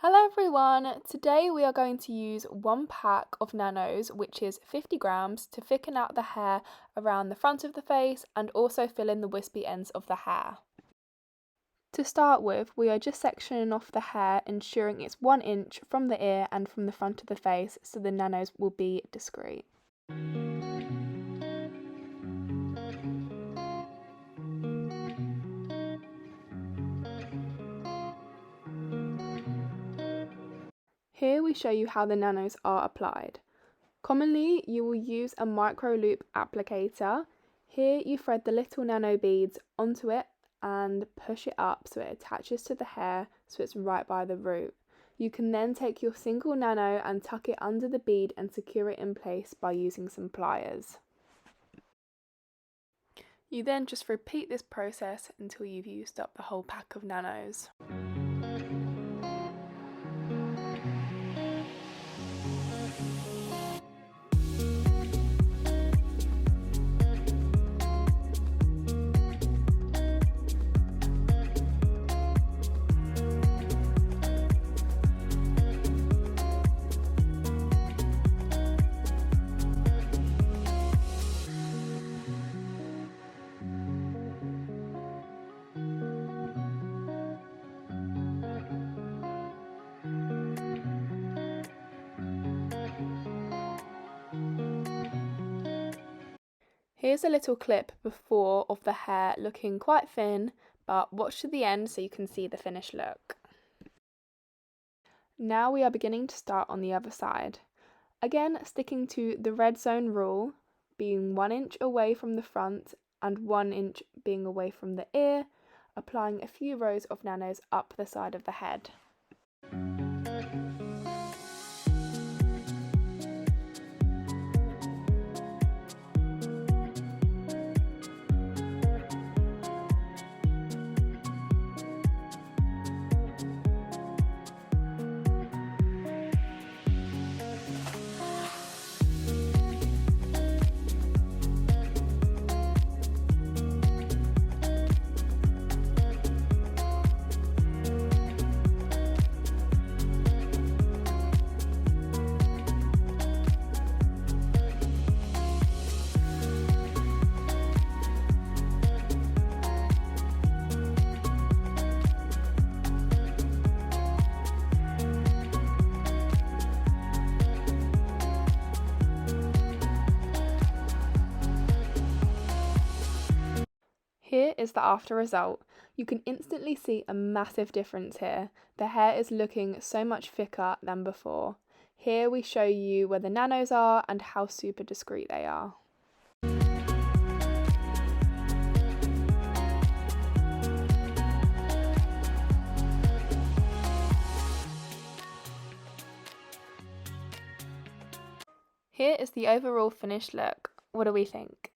Hello everyone! Today we are going to use one pack of nanos, which is 50 grams, to thicken out the hair around the front of the face and also fill in the wispy ends of the hair. To start with, we are just sectioning off the hair, ensuring it's 1 inch from the ear and from the front of the face so the nanos will be discreet. Here we show you how the nanos are applied. Commonly, you will use a micro loop applicator. Here you thread the little nano beads onto it and push it up so it attaches to the hair so it's right by the root. You can then take your single nano and tuck it under the bead and secure it in place by using some pliers. You then just repeat this process until you've used up the whole pack of nanos. Here's a little clip before of the hair looking quite thin, but watch to the end so you can see the finished look. Now we are beginning to start on the other side. Again, sticking to the red zone rule, being 1 inch away from the front and 1 inch being away from the ear, applying a few rows of nanos up the side of the head. Here is the after result. You can instantly see a massive difference here. The hair is looking so much thicker than before. Here we show you where the nanos are and how super discreet they are. Here is the overall finished look. What do we think?